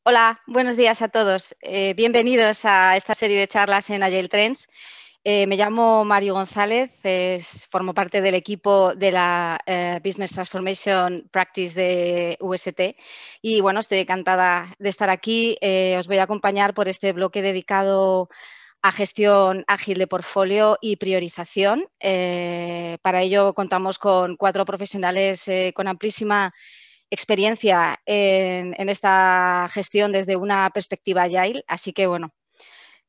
Hola, buenos días a todos. Bienvenidos a esta serie de charlas en Agile Trends. Me llamo Mario González, formo parte del equipo de la Business Transformation Practice de UST y bueno, estoy encantada de estar aquí. Os voy a acompañar por este bloque dedicado a gestión ágil de portfolio y priorización. Para ello contamos con 4 profesionales con amplísima experiencia en esta gestión desde una perspectiva agile, así que bueno,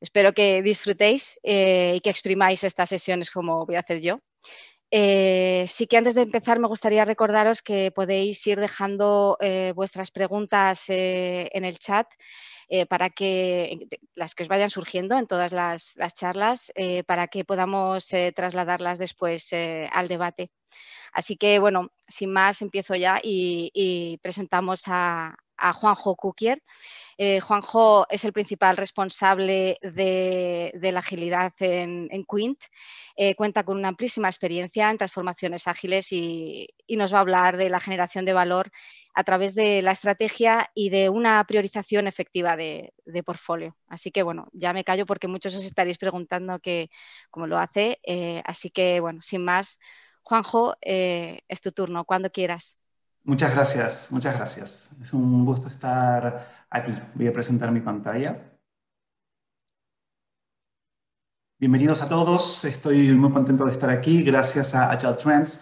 espero que disfrutéis y que exprimáis estas sesiones como voy a hacer yo. Sí que antes de empezar me gustaría recordaros que podéis ir dejando vuestras preguntas en el chat para que las que os vayan surgiendo en todas las charlas para que podamos trasladarlas después al debate. Así que, bueno, sin más, empiezo ya y presentamos a Juanjo Cookier. Juanjo es el principal responsable de la agilidad en Quint. Cuenta con una amplísima experiencia en transformaciones ágiles y nos va a hablar de la generación de valor a través de la estrategia y de una priorización efectiva de portfolio. Así que, bueno, ya me callo porque muchos os estaréis preguntando cómo lo hace. Así que, bueno, sin más, Juanjo, es tu turno, cuando quieras. Muchas gracias, muchas gracias. Es un gusto estar aquí. Voy a presentar mi pantalla. Bienvenidos a todos, estoy muy contento de estar aquí. Gracias a Agile Trends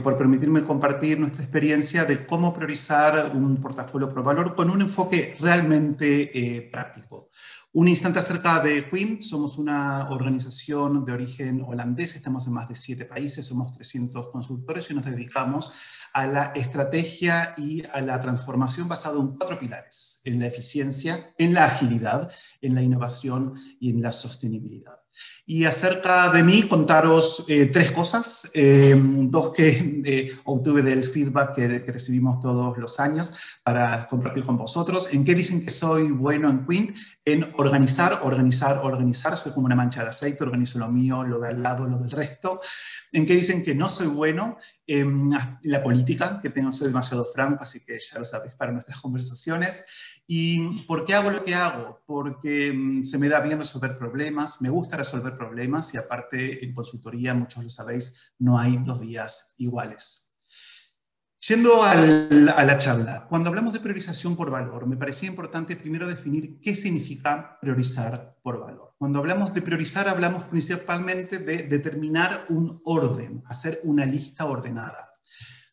por permitirme compartir nuestra experiencia de cómo priorizar un portafolio por valor con un enfoque realmente práctico. Un instante acerca de Quint, somos una organización de origen holandés, estamos en más de 7 países, somos 300 consultores y nos dedicamos a la estrategia y a la transformación basado en 4 pilares: en la eficiencia, en la agilidad, en la innovación y en la sostenibilidad. Y acerca de mí, contaros 3 cosas, 2 que obtuve del feedback que recibimos todos los años para compartir con vosotros. ¿En qué dicen que soy bueno en Quint? En organizar, organizar, organizar. Soy como una mancha de aceite, organizo lo mío, lo de al lado, lo del resto. ¿En qué dicen que no soy bueno? En la política, que soy demasiado franco, así que ya lo sabéis para nuestras conversaciones. ¿Y por qué hago lo que hago? Porque se me da bien resolver problemas, me gusta resolver problemas y aparte en consultoría, muchos lo sabéis, no hay 2 días iguales. Yendo a la charla, cuando hablamos de priorización por valor, me parecía importante primero definir qué significa priorizar por valor. Cuando hablamos de priorizar, hablamos principalmente de determinar un orden, hacer una lista ordenada.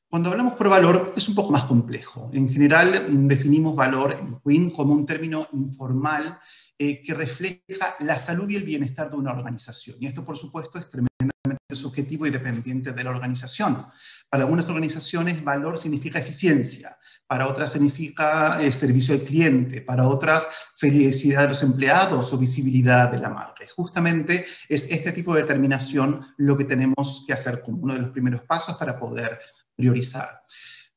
Cuando hablamos por valor es un poco más complejo. En general definimos valor en Quint como un término informal que refleja la salud y el bienestar de una organización. Y esto, por supuesto, es tremendamente subjetivo y dependiente de la organización. Para algunas organizaciones, valor significa eficiencia, para otras significa servicio al cliente, para otras felicidad de los empleados o visibilidad de la marca. Y justamente es este tipo de determinación lo que tenemos que hacer como uno de los primeros pasos para poder priorizar.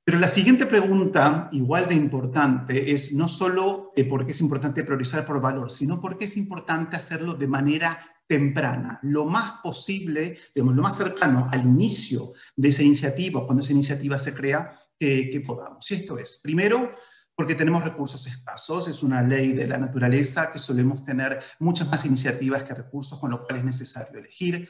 Pero la siguiente pregunta, igual de importante, es no solo por qué es importante priorizar por valor, sino por qué es importante hacerlo de manera temprana, lo más posible, digamos, lo más cercano al inicio de esa iniciativa, cuando esa iniciativa se crea, que podamos. Y esto es, primero, porque tenemos recursos escasos, es una ley de la naturaleza que solemos tener muchas más iniciativas que recursos, con lo cual es necesario elegir.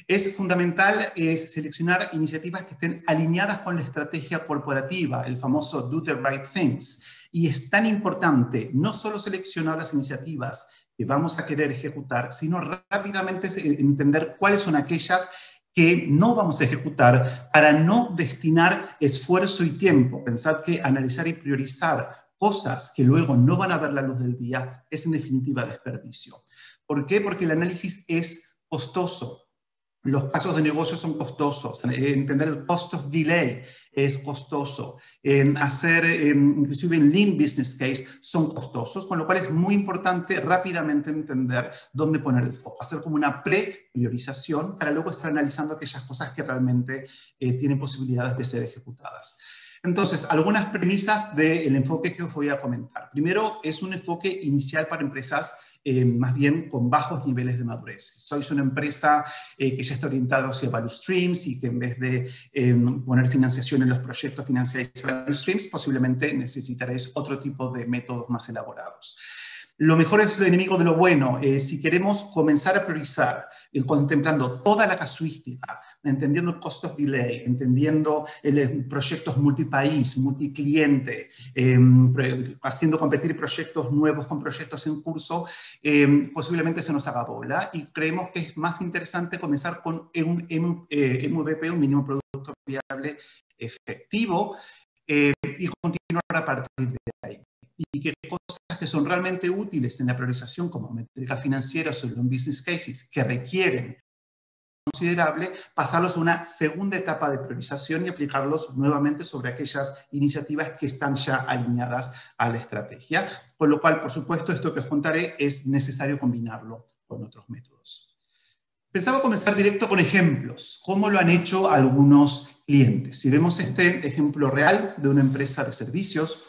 Es fundamental seleccionar iniciativas que estén alineadas con la estrategia corporativa, el famoso do the right things. Y es tan importante no solo seleccionar las iniciativas que vamos a querer ejecutar, sino rápidamente entender cuáles son aquellas que no vamos a ejecutar para no destinar esfuerzo y tiempo. Pensad que analizar y priorizar cosas que luego no van a ver la luz del día es en definitiva desperdicio. ¿Por qué? Porque el análisis es costoso. Los casos de negocio son costosos, entender el cost of delay es costoso, hacer inclusive en Lean Business Case son costosos, con lo cual es muy importante rápidamente entender dónde poner el foco, hacer como una pre-priorización para luego estar analizando aquellas cosas que realmente tienen posibilidades de ser ejecutadas. Entonces, algunas premisas del enfoque que os voy a comentar. Primero, es un enfoque inicial para empresas más bien con bajos niveles de madurez. Si sois una empresa que ya está orientada hacia value streams y que en vez de poner financiación en los proyectos financiáis value streams, posiblemente necesitaréis otro tipo de métodos más elaborados. Lo mejor es el enemigo de lo bueno. Si queremos comenzar a priorizar, contemplando toda la casuística, entendiendo el cost of delay, entendiendo proyectos multipaís, multicliente, haciendo competir proyectos nuevos con proyectos en curso, posiblemente se nos haga bola y creemos que es más interesante comenzar con un MVP, un mínimo producto viable efectivo, y continuar a partir de ahí. Y que cosas que son realmente útiles en la priorización, como métricas financieras o los business cases, que requieren considerable, pasarlos a una segunda etapa de priorización y aplicarlos nuevamente sobre aquellas iniciativas que están ya alineadas a la estrategia. Con lo cual, por supuesto, esto que os contaré es necesario combinarlo con otros métodos. Pensaba comenzar directo con ejemplos, cómo lo han hecho algunos clientes. Si vemos este ejemplo real de una empresa de servicios,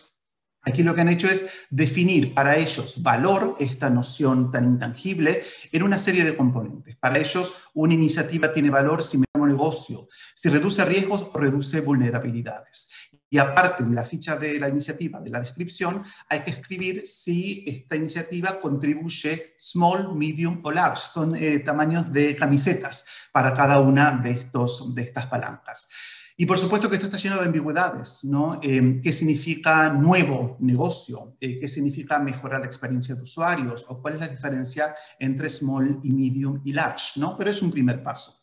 aquí lo que han hecho es definir para ellos valor, esta noción tan intangible, en una serie de componentes. Para ellos, una iniciativa tiene valor si mejora el negocio, si reduce riesgos o reduce vulnerabilidades. Y aparte, en la ficha de la iniciativa, de la descripción, hay que escribir si esta iniciativa contribuye small, medium o large. Son tamaños de camisetas para cada una de estas palancas. Y por supuesto que esto está lleno de ambigüedades, ¿no? ¿Qué significa nuevo negocio? ¿Qué significa mejorar la experiencia de usuarios? ¿O cuál es la diferencia entre small y medium y large, ¿no? Pero es un primer paso.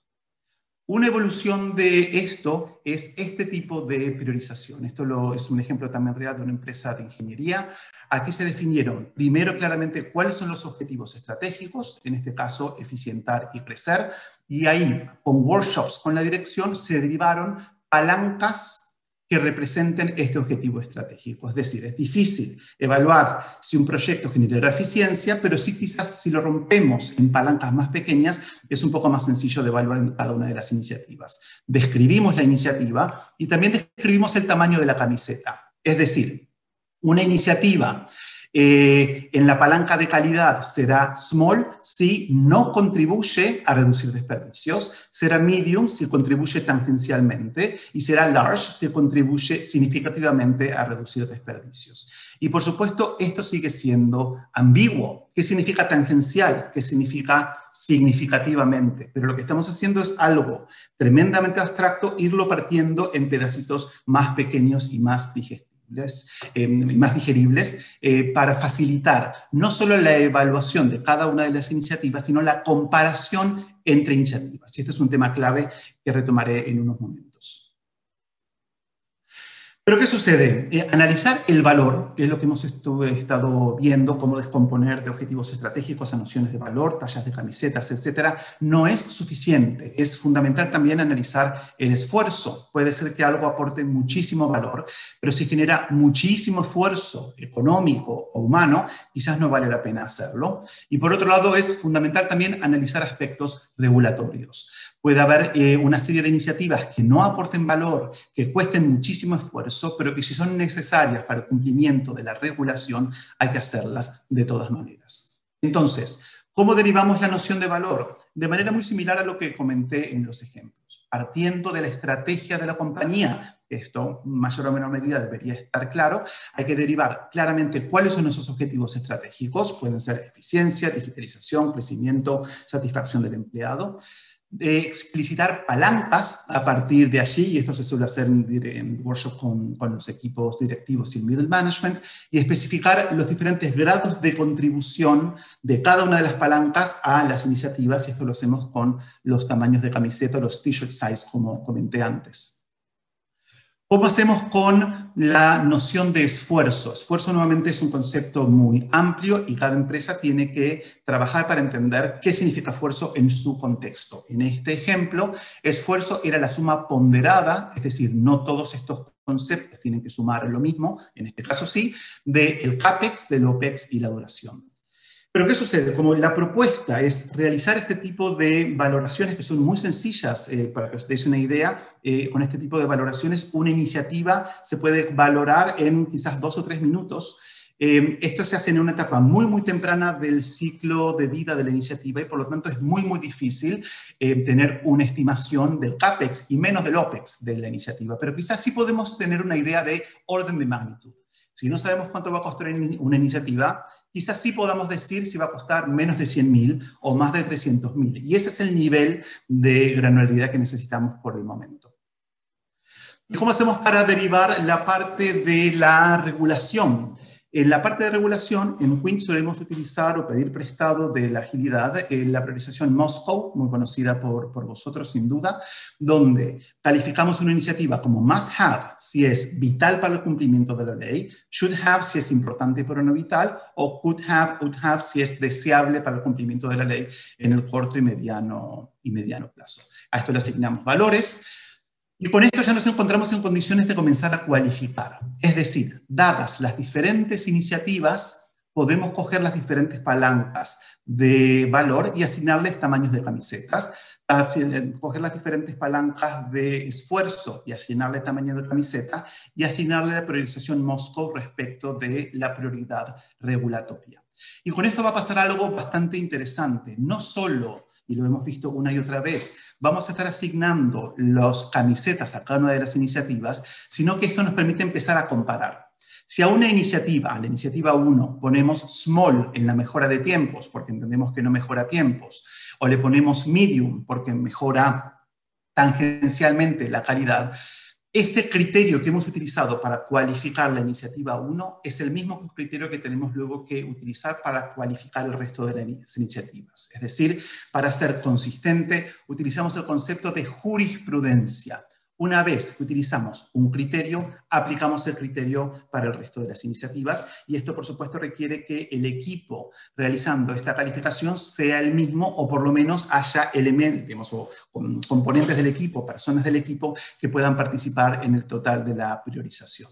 Una evolución de esto es este tipo de priorización. Esto es un ejemplo también real de una empresa de ingeniería. Aquí se definieron primero claramente cuáles son los objetivos estratégicos, en este caso eficientar y crecer, y ahí con workshops con la dirección se derivaron palancas que representen este objetivo estratégico. Es decir, es difícil evaluar si un proyecto generará eficiencia, pero sí quizás si lo rompemos en palancas más pequeñas, es un poco más sencillo de evaluar en cada una de las iniciativas. Describimos la iniciativa y también describimos el tamaño de la camiseta. Es decir, una iniciativa en la palanca de calidad será small si no contribuye a reducir desperdicios, será medium si contribuye tangencialmente y será large si contribuye significativamente a reducir desperdicios. Y por supuesto, esto sigue siendo ambiguo. ¿Qué significa tangencial? ¿Qué significa significativamente? Pero lo que estamos haciendo es algo tremendamente abstracto, irlo partiendo en pedacitos más pequeños y más digestibles. Más digeribles para facilitar no solo la evaluación de cada una de las iniciativas, sino la comparación entre iniciativas. Y este es un tema clave que retomaré en unos momentos. Pero ¿qué sucede? Analizar el valor, que es lo que hemos estado viendo, cómo descomponer de objetivos estratégicos a nociones de valor, tallas de camisetas, etcétera, no es suficiente. Es fundamental también analizar el esfuerzo. Puede ser que algo aporte muchísimo valor, pero si genera muchísimo esfuerzo económico o humano, quizás no vale la pena hacerlo. Y por otro lado, es fundamental también analizar aspectos regulatorios. Puede haber una serie de iniciativas que no aporten valor, que cuesten muchísimo esfuerzo, pero que si son necesarias para el cumplimiento de la regulación, hay que hacerlas de todas maneras. Entonces, ¿cómo derivamos la noción de valor? De manera muy similar a lo que comenté en los ejemplos. Partiendo de la estrategia de la compañía, esto en mayor o menor medida debería estar claro, hay que derivar claramente cuáles son esos objetivos estratégicos, pueden ser eficiencia, digitalización, crecimiento, satisfacción del empleado, de explicitar palancas a partir de allí, y esto se suele hacer en workshop con los equipos directivos y el middle management, y especificar los diferentes grados de contribución de cada una de las palancas a las iniciativas, y esto lo hacemos con los tamaños de camiseta, los t-shirt size, como comenté antes. ¿Cómo hacemos con la noción de esfuerzo? Esfuerzo nuevamente es un concepto muy amplio y cada empresa tiene que trabajar para entender qué significa esfuerzo en su contexto. En este ejemplo, esfuerzo era la suma ponderada, es decir, no todos estos conceptos tienen que sumar lo mismo, en este caso sí, del CAPEX, del OPEX y la duración. Pero ¿qué sucede? Como la propuesta es realizar este tipo de valoraciones que son muy sencillas, para que os deis una idea, con este tipo de valoraciones una iniciativa se puede valorar en quizás 2 o 3 minutos. Esto se hace en una etapa muy, muy temprana del ciclo de vida de la iniciativa y por lo tanto es muy, muy difícil tener una estimación del CAPEX y menos del OPEX de la iniciativa, pero quizás sí podemos tener una idea de orden de magnitud. Si no sabemos cuánto va a costar una iniciativa, quizás sí podamos decir si va a costar menos de 100.000 o más de 300.000. Y ese es el nivel de granularidad que necesitamos por el momento. ¿Y cómo hacemos para derivar la parte de la regulación? En la parte de regulación, en Quint solemos utilizar o pedir prestado de la agilidad la priorización Moscow, muy conocida por vosotros sin duda, donde calificamos una iniciativa como must have si es vital para el cumplimiento de la ley, should have si es importante pero no vital, o could have, would have si es deseable para el cumplimiento de la ley en el corto y mediano plazo. A esto le asignamos valores. Y con esto ya nos encontramos en condiciones de comenzar a cualificar. Es decir, dadas las diferentes iniciativas, podemos coger las diferentes palancas de valor y asignarles tamaños de camisetas, coger las diferentes palancas de esfuerzo y asignarle tamaño de camiseta y asignarle la priorización Moscow respecto de la prioridad regulatoria. Y con esto va a pasar algo bastante interesante. No solo, y lo hemos visto una y otra vez, vamos a estar asignando las camisetas a cada una de las iniciativas, sino que esto nos permite empezar a comparar. Si a una iniciativa, a la iniciativa 1, ponemos small en la mejora de tiempos, porque entendemos que no mejora tiempos, o le ponemos medium, porque mejora tangencialmente la calidad, este criterio que hemos utilizado para cualificar la iniciativa 1 es el mismo criterio que tenemos luego que utilizar para cualificar el resto de las iniciativas. Es decir, para ser consistente, utilizamos el concepto de jurisprudencia. Una vez que utilizamos un criterio, aplicamos el criterio para el resto de las iniciativas y esto, por supuesto, requiere que el equipo realizando esta calificación sea el mismo o por lo menos haya elementos o componentes del equipo, personas del equipo que puedan participar en el total de la priorización.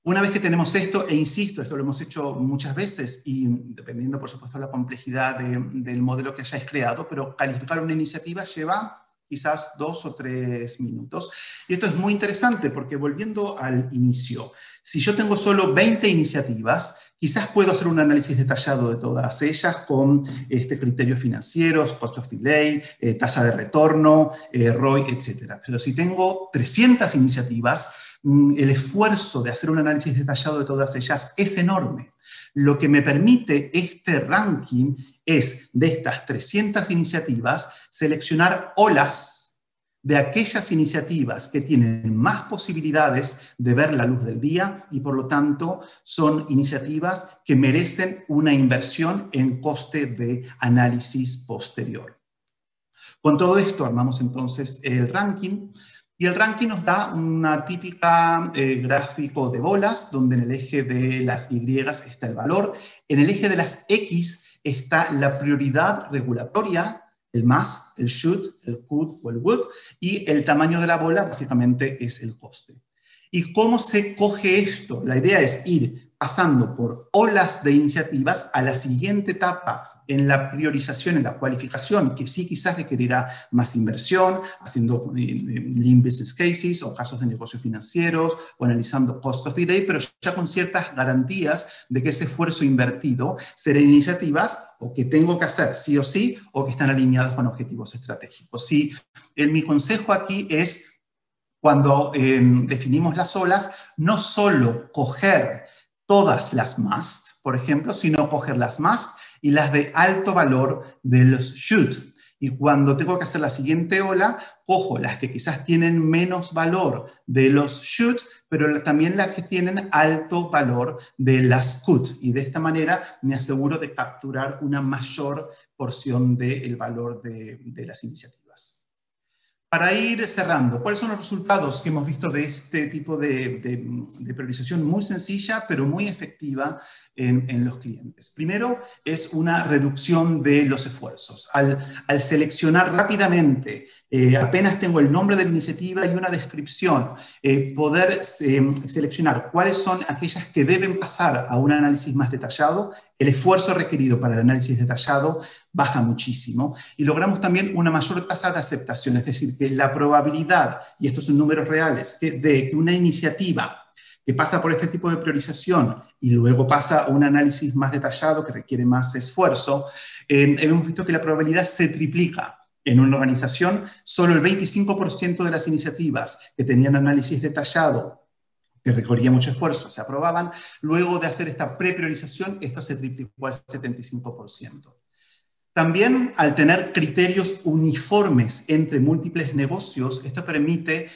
Una vez que tenemos esto, e insisto, esto lo hemos hecho muchas veces y dependiendo, por supuesto, de la complejidad del modelo que hayáis creado, pero calificar una iniciativa lleva quizás 2 o 3 minutos. Y esto es muy interesante porque volviendo al inicio, si yo tengo solo 20 iniciativas, quizás puedo hacer un análisis detallado de todas ellas con criterios financieros, cost of delay, tasa de retorno, ROI, etc. Pero si tengo 300 iniciativas, el esfuerzo de hacer un análisis detallado de todas ellas es enorme. Lo que me permite este ranking es, de estas 300 iniciativas, seleccionar olas de aquellas iniciativas que tienen más posibilidades de ver la luz del día y, por lo tanto, son iniciativas que merecen una inversión en coste de análisis posterior. Con todo esto armamos entonces el ranking. Y el ranking nos da una típica gráfico de bolas, donde en el eje de las Y está el valor, en el eje de las X está la prioridad regulatoria, el must, el should, el could o el would, y el tamaño de la bola básicamente es el coste. ¿Y cómo se coge esto? La idea es ir pasando por olas de iniciativas a la siguiente etapa en la priorización, en la cualificación, que sí quizás requerirá más inversión, haciendo lean business cases o casos de negocios financieros o analizando cost of delay, pero ya con ciertas garantías de que ese esfuerzo invertido será en iniciativas o que tengo que hacer sí o sí o que están alineados con objetivos estratégicos. Sí, mi consejo aquí es, cuando definimos las olas, no solo coger todas las must, por ejemplo, sino coger las must y las de alto valor de los should. Y cuando tengo que hacer la siguiente ola, cojo las que quizás tienen menos valor de los should, pero también las que tienen alto valor de las could. Y de esta manera me aseguro de capturar una mayor porción del valor de las iniciativas. Para ir cerrando, ¿cuáles son los resultados que hemos visto de este tipo de priorización muy sencilla, pero muy efectiva en los clientes? Primero, es una reducción de los esfuerzos. Al seleccionar rápidamente, apenas tengo el nombre de la iniciativa y una descripción, poder seleccionar cuáles son aquellas que deben pasar a un análisis más detallado, el esfuerzo requerido para el análisis detallado baja muchísimo y logramos también una mayor tasa de aceptación, es decir, que la probabilidad, y estos son números reales, de que una iniciativa que pasa por este tipo de priorización y luego pasa a un análisis más detallado que requiere más esfuerzo, hemos visto que la probabilidad se triplica. En una organización, solo el 25% de las iniciativas que tenían análisis detallado, que requería mucho esfuerzo, se aprobaban. Luego de hacer esta prepriorización, esto se triplicó al 75%. También, al tener criterios uniformes entre múltiples negocios, esto permite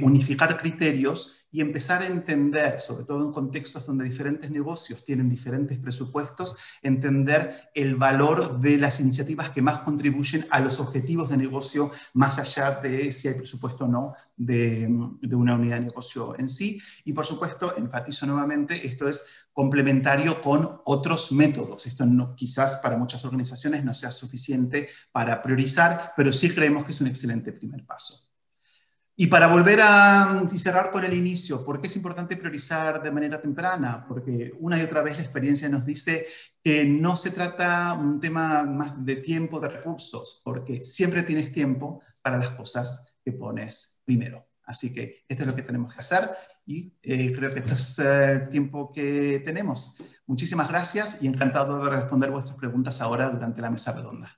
unificar criterios y empezar a entender, sobre todo en contextos donde diferentes negocios tienen diferentes presupuestos, entender el valor de las iniciativas que más contribuyen a los objetivos de negocio, más allá de si hay presupuesto o no de una unidad de negocio en sí. Y por supuesto, enfatizo nuevamente, esto es complementario con otros métodos. Esto no, quizás para muchas organizaciones no sea suficiente para priorizar, pero sí creemos que es un excelente primer paso. Y para volver y cerrar con el inicio, ¿por qué es importante priorizar de manera temprana? Porque una y otra vez la experiencia nos dice que no se trata un tema más de tiempo, de recursos, porque siempre tienes tiempo para las cosas que pones primero. Así que esto es lo que tenemos que hacer y creo que esto es el tiempo que tenemos. Muchísimas gracias y encantado de responder vuestras preguntas ahora durante la mesa redonda.